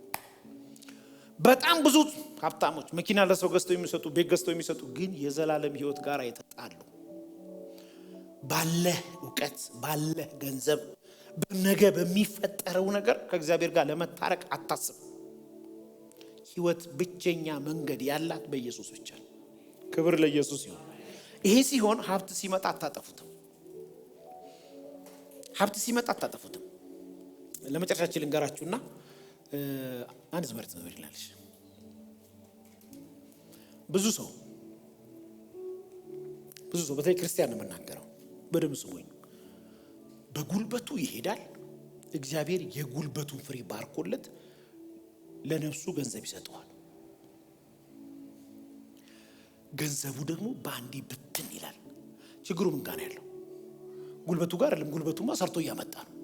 በጣም ብዙ ሀብታሞች መኪና ለሰው ገዝተው የሚሰጡ ቤት ገዝተው የሚሰጡ ግን የዘላለም ሕይወት ጋር የተጣሉ ባለህ ዕውቀት ባለህ ገንዘብ በነገ በሚፈጠረው ነገር ከእግዚአብሔር ጋር ለመታረቅ አታስብ። ሕይወት ብቸኛ መንገድ ያላት በኢየሱስ ብቻ ነው። ክብር ለኢየሱስ ይሁን። ይሄ ሲሆን ሀብት ሲመጣ አታጠፉትም። ሀብት ሲመጣ አታጠፉትም። ለመጨረሻችን ልንገራችሁና አንድ ዝመርት ነው ይላልሽ። ብዙ ሰው በተለይ ክርስቲያን ነው የምናገረው፣ በደም ስሙኝ። በጉልበቱ ይሄዳል፣ እግዚአብሔር የጉልበቱን ፍሬ ባርኮለት ለነፍሱ ገንዘብ ይሰጠዋል። ገንዘቡ ደግሞ በአንዴ ብትን ይላል። ችግሩ ምን ጋር ነው ያለው? ጉልበቱ ጋር አይደለም። ጉልበቱማ ሰርቶ እያመጣ ነው።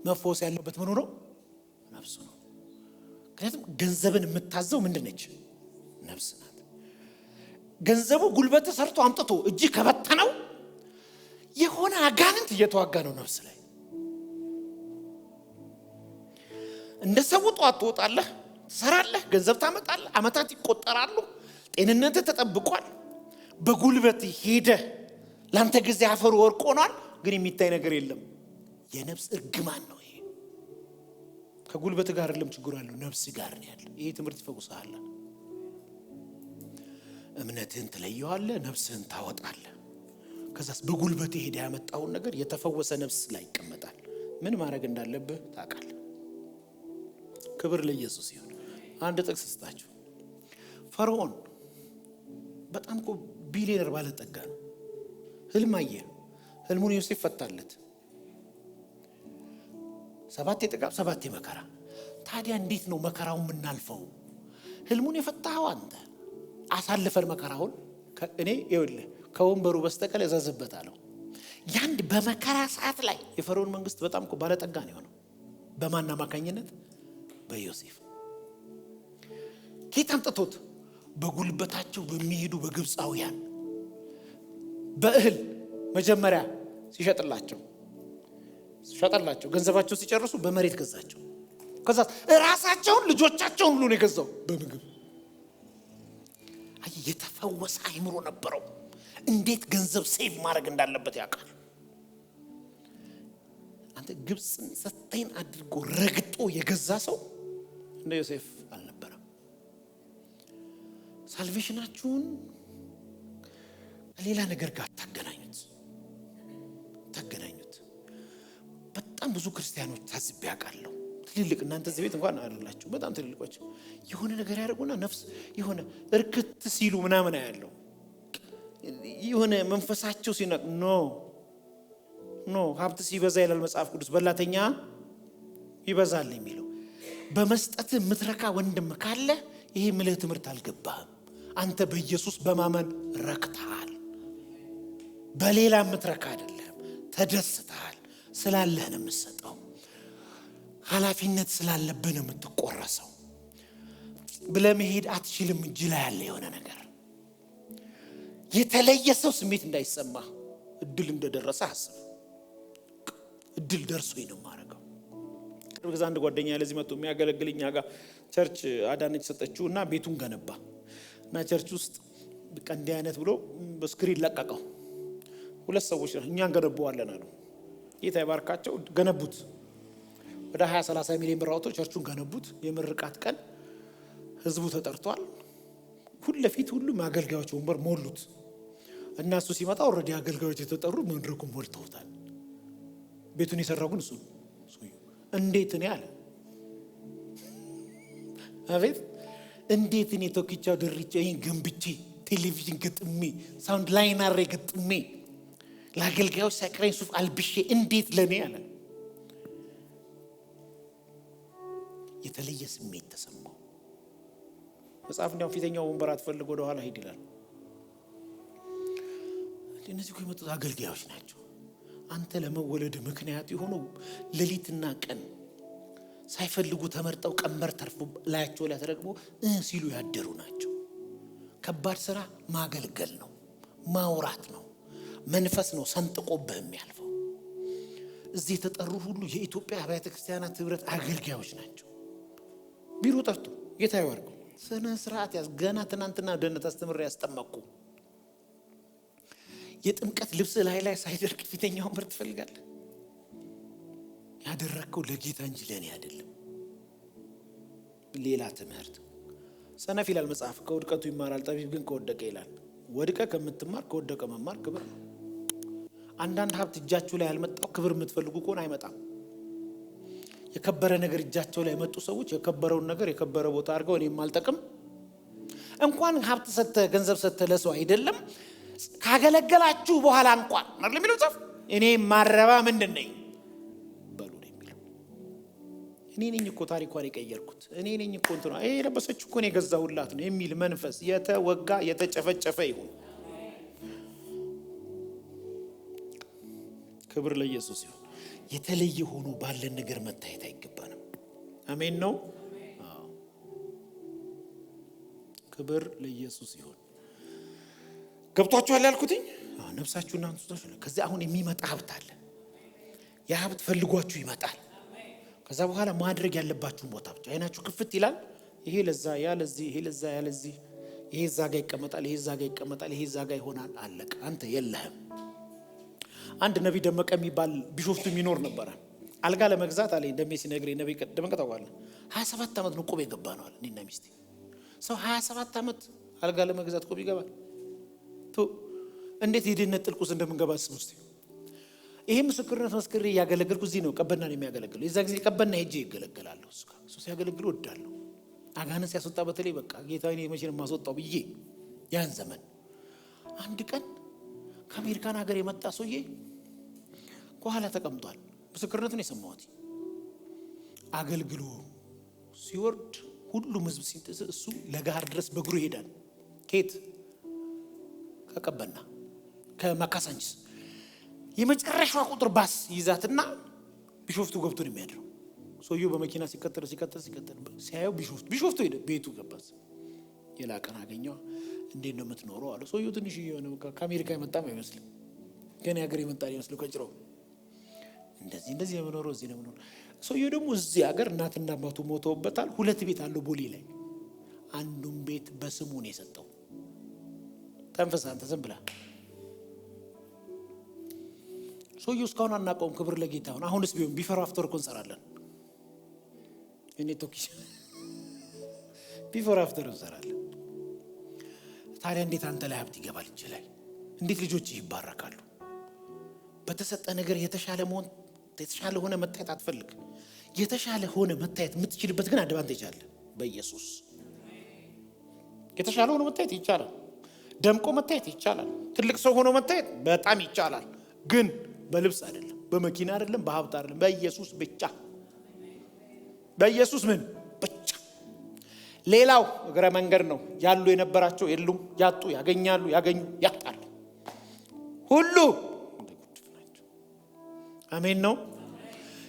መፈወስ ያለበት ምኑ ነው? ነፍሱ ነው። ምክንያቱም ገንዘብን የምታዘው ምንድን ነች? ነፍስ ናት። ገንዘቡ ጉልበት ሰርቶ አምጥቶ እጅ ከበተነው የሆነ አጋንንት እየተዋጋ ነው ነፍስ ላይ። እንደ ሰው ጧት ትወጣለህ፣ ትሰራለህ፣ ገንዘብ ታመጣለህ፣ አመታት ይቆጠራሉ፣ ጤንነት ተጠብቋል። በጉልበት ሄደ ላንተ ጊዜ አፈሩ ወርቅ ሆኗል፣ ግን የሚታይ ነገር የለም። የነፍስ እርግማን ነው ይሄ። ከጉልበት ጋር አይደለም ችግሩ ያለው፣ ነፍስ ጋር ነው ያለው። ይሄ ትምህርት ይፈውሳል። እምነትህን ትለየዋለህ፣ ነፍስህን ታወጣለህ። ከዛስ በጉልበት ሄደ ያመጣውን ነገር የተፈወሰ ነፍስ ላይ ይቀመጣል። ምን ማድረግ እንዳለብህ ታውቃለህ። ክብር ለኢየሱስ ይሁን። አንድ ጥቅስ ስጣችሁ። ፈርዖን በጣም እኮ ቢሊየነር ባለጠጋ ነው። ህልም አየ። ህልሙን ዮሴፍ ፈታለት። 7 የጥጋብ 7 የመከራ። ታዲያ እንዴት ነው መከራውን የምናልፈው? ህልሙን የፈታኸው አንተ። አሳልፈን መከራውን እኔ ይኸውልህ ከወንበሩ በስተቀር እዘዝበታለሁ። ያንድ በመከራ ሰዓት ላይ የፈርዖን መንግስት በጣም እኮ ባለጠጋ ነው የሆነው። በማን አማካኝነት? በዮሴፍ። ጌታ አምጥቶት በጉልበታቸው በሚሄዱ በግብፃውያን በእህል መጀመሪያ ሲሸጥላቸው ገንዘባቸው ሲጨርሱ በመሬት ገዛቸው። ከዛ ራሳቸውን ልጆቻቸውን ሁሉ ነው የገዛው በምግብ። አይ የተፈወሰ አይምሮ ነበረው። እንዴት ገንዘብ ሴቭ ማድረግ እንዳለበት ያውቃል። አንተ ግብፅን ሰጠኝ አድርጎ ረግጦ የገዛ ሰው እንደ ዮሴፍ አልነበረም። ሳልቬሽናችሁን ሌላ ነገር ጋር ታገናኙት። በጣም ብዙ ክርስቲያኖች ታዝቤ ያውቃለሁ። ትልልቅ እናንተ እዚህ ቤት እንኳን አይደላችሁ፣ በጣም ትልልቆች የሆነ ነገር ያደርጉና ነፍስ የሆነ እርክት ሲሉ ምናምን ያለው የሆነ መንፈሳቸው ሲነቅ ኖ ሀብት ሲበዛ ይላል መጽሐፍ ቅዱስ፣ በላተኛ ይበዛል የሚለው። በመስጠት የምትረካ ወንድም ካለ ይሄ ምልህ ትምህርት አልገባህም። አንተ በኢየሱስ በማመን ረክተሃል። በሌላ የምትረካ አይደለም። ተደስተሃል። ስላለህ ነው የምትሰጠው። ኃላፊነት ስላለብህ ነው የምትቆረሰው። ብለህ መሄድ አትችልም። እጅ ላይ ያለ የሆነ ነገር የተለየ ሰው ስሜት እንዳይሰማ እድል እንደደረሰ አስብ። እድል ደርሶኝ ነው የማደርገው። ከዛ አንድ ጓደኛ ለዚህ መጥቶ የሚያገለግልኝ ጋር ቸርች አዳነች ሰጠችው እና ቤቱን ገነባ እና ቸርች ውስጥ በቃ እንዲህ አይነት ብሎ በስክሪን ለቀቀው። 2 ሰዎች እኛን ገነባዋለን አሉ። ጌታ ይባርካቸው። ገነቡት። ወደ 20-30 ሚሊዮን ብር አውጥተው ቸርቹን ገነቡት። የምርቃት ቀን ህዝቡ ተጠርቷል። ሁለፊት ሁሉም አገልጋዮች ወንበር ሞሉት እና እሱ ሲመጣ ኦልሬዲ አገልጋዮች የተጠሩ መድረኩን ሞልተውታል። ቤቱን የሰራው ግን እሱ እንዴት እኔ አለ አቤት እንዴት እኔ ቶኪቻው ድርጬ ይሄን ገንብቼ ቴሌቪዥን ገጥሜ ሳውንድ ላይነር ገጥሜ ለአገልጋዮች ሳይቀረኝ ሱፍ አልብሼ እንዴት ለኔ አለ። የተለየ ስሜት ተሰማው። መጽሐፍ እንዲያው ፊተኛው ወንበር አትፈልግ ወደ ኋላ ሂድ ይላል። እነዚህ የመጡት አገልጋዮች ናቸው። አንተ ለመወለድ ምክንያት የሆኑ ሌሊትና ቀን ሳይፈልጉ ተመርጠው ቀንበር ተርፎ ላያቸው ላይ ተረግሞ ሲሉ ያደሩ ናቸው። ከባድ ስራ ማገልገል ነው፣ ማውራት ነው፣ መንፈስ ነው ሰንጥቆብህ የሚያልፈው። እዚህ የተጠሩ ሁሉ የኢትዮጵያ አብያተ ክርስቲያናት ህብረት አገልጋዮች ናቸው። ቢሮ ጠርቶ ጌታ ይወርቁ ስነ ስርዓት ያዝ። ገና ትናንትና ደህንነት አስተምሬ ያስጠመቁ የጥምቀት ልብስ ላይ ሳይደርቅ ፊተኛው ምርት ትፈልጋለህ? ያደረከው ለጌታ እንጂ ለኔ አይደለም። ሌላ ትምህርት ሰነፍ ይላል መጽሐፍ፣ ከውድቀቱ ይማራል ጠቢብ ግን ከወደቀ ይላል። ወድቀ ከምትማር ከወደቀ መማር ክብር ነው። አንዳንድ ሀብት እጃችሁ ላይ ያልመጣው ክብር የምትፈልጉ ከሆነ አይመጣም። የከበረ ነገር እጃቸው ላይ መጡ ሰዎች የከበረውን ነገር የከበረ ቦታ አድርገው እኔም አልጠቅም እንኳን ሀብት ሰተ ገንዘብ ሰተ ለሰው አይደለም ካገለገላችሁ በኋላ እንኳን ማለት ለሚለው ጽፍ እኔ ማረባ ምንድነኝ በሉ ነው የሚለው። እኔ ነኝ እኮ ታሪኳን የቀየርኩት፣ እኔ ነኝ እኮ እንት ነው ይሄ ለበሰች እኮ ነው የገዛሁላት ነው የሚል መንፈስ የተወጋ የተጨፈጨፈ ይሁን። ክብር ለኢየሱስ ይሁን። የተለየ ሆኖ ባለን ነገር መታየት አይገባንም። አሜን ነው። ክብር ለኢየሱስ ይሁን። ገብቷችኋል ያልኩትኝ? ነፍሳችሁና አንሱታችሁ ነው። ከዛ አሁን የሚመጣ ሀብት አለ። ያ ሀብት ፈልጓችሁ ይመጣል። ከዛ በኋላ ማድረግ ያለባችሁን ቦታ ብቻ አይናችሁ ክፍት ይላል። ይሄ ለዛ ያ ለዚህ፣ ይሄ ለዛ ያ ለዚህ፣ ይሄ እዛ ጋር ይቀመጣል፣ ይሄ እዛ ጋር ይቀመጣል፣ ይሄ እዛ ጋር ይሆናል። አለቀ። አንተ የለህም። አንድ ነብይ ደመቀ የሚባል ቢሾፍቱ የሚኖር ነበር። አልጋ ለመግዛት አለ እንደሜ ሲነግረኝ ነብይ ደመቀ ታውቃለህ 27 ዓመት ነው ቆብ የገባ ነው አለ። እኔና ሚስቴ ሰው 27 ዓመት አልጋ ለመግዛት ቆብ ይገባል? እንዴት የድህነት ጥልቁስ እንደምንገባ አስቡ እስቲ። ይሄ ምስክርነት መስክሬ ያገለገልኩ እዚህ ነው። ቀበና ነው የሚያገለግለው። የዛ ጊዜ ቀበና ሄጄ ይገለገላለሁ። እሱ ሲያገለግል ወዳለሁ። አጋንንት ሲያስወጣ በተለይ በቃ ጌታዬ እኔ መቼ ነው የማስወጣው ብዬ ያን ዘመን አንድ ቀን ከአሜሪካን ሀገር የመጣ ሰውዬ ከኋላ ተቀምጧል። ምስክርነቱን የሰማሁት አገልግሎ ሲወርድ ሁሉም ህዝብ ሲንተስ እሱ ለጋር ድረስ በእግሩ ይሄዳል። ከየት ከቀበና ከማካሳንችስ የመጨረሻው ቁጥር ባስ ይዛትና ቢሾፍቱ ገብቶ ነው የሚያድረው። ሰውዬው በመኪና ሲከተል ሲያየው ቢሾፍቱ ሄደ። ቤቱ ገባስ የላቀን አገኘው። እንዴት ነው የምትኖረው አለ። ሰውዬው ትንሽ የሆነ ከአሜሪካ የመጣም አይመስልም፣ ግን ያገር የመጣ ይመስል ከጭሮ እንደዚህ የምኖረው እዚህ ነው የምኖረው። ሰውዬው ደግሞ እዚህ ሀገር እናትና አባቱ ሞተውበታል። 2 ቤት አለው ቦሌ ላይ። አንዱን ቤት በስሙ ነው የሰጠው። ተንፈስ አንተ ዝም ብላ። ሰውዬው እስካሁን አናውቀውም። ክብር ለጌታ ይሁን። አሁንስ ቢሆን ቢፈር አፍተር እኮ እንሰራለን። እኔ ቶኪሽ ቢፈር አፍተር እንሰራለን። ታዲያ እንዴት አንተ ላይ ሀብት ይገባል ይችላል? እንዴት ልጆች ይባረካሉ? በተሰጠ ነገር የተሻለ መሆን የተሻለ ሆነ መታየት አትፈልግ። የተሻለ ሆነ መታየት የምትችልበት ግን አድቫንቴጅ አለ በኢየሱስ። የተሻለ ሆነ መታየት ይቻላል። ደምቆ መታየት ይቻላል። ትልቅ ሰው ሆኖ መታየት በጣም ይቻላል። ግን በልብስ አይደለም፣ በመኪና አይደለም፣ በሀብት አይደለም፣ በኢየሱስ ብቻ። በኢየሱስ ምን ብቻ። ሌላው እግረ መንገድ ነው። ያሉ የነበራቸው የሉም፣ ያጡ ያገኛሉ፣ ያገኙ ያጣሉ። ሁሉ አሜን ነው።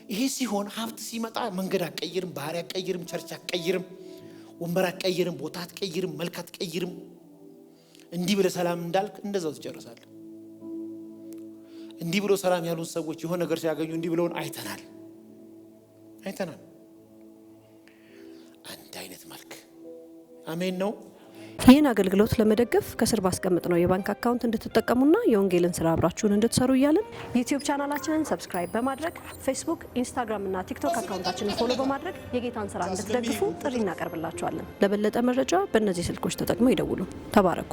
ይሄ ሲሆን ሀብት ሲመጣ መንገድ አትቀይርም፣ ባህሪ አትቀይርም፣ ቸርች አትቀይርም፣ ወንበር አትቀይርም፣ ቦታ አትቀይርም፣ መልክ አትቀይርም። እንዲህ ብለ ሰላም እንዳልክ እንደዛው ትጨርሳለህ። እንዲህ ብሎ ሰላም ያሉን ሰዎች የሆነ ነገር ሲያገኙ እንዲህ ብለውን አይተናል። አንድ አይነት መልክ። አሜን ነው። ይህን አገልግሎት ለመደገፍ ከስር ባስቀምጥ ነው የባንክ አካውንት እንድትጠቀሙና የወንጌልን ስራ አብራችሁን እንድትሰሩ እያልን ዩቲዩብ ቻናላችንን ሰብስክራይብ በማድረግ ፌስቡክ፣ ኢንስታግራም እና ቲክቶክ አካውንታችንን ፎሎ በማድረግ የጌታን ስራ እንድትደግፉ ጥሪ እናቀርብላችኋለን። ለበለጠ መረጃ በእነዚህ ስልኮች ተጠቅመው ይደውሉ። ተባረኩ።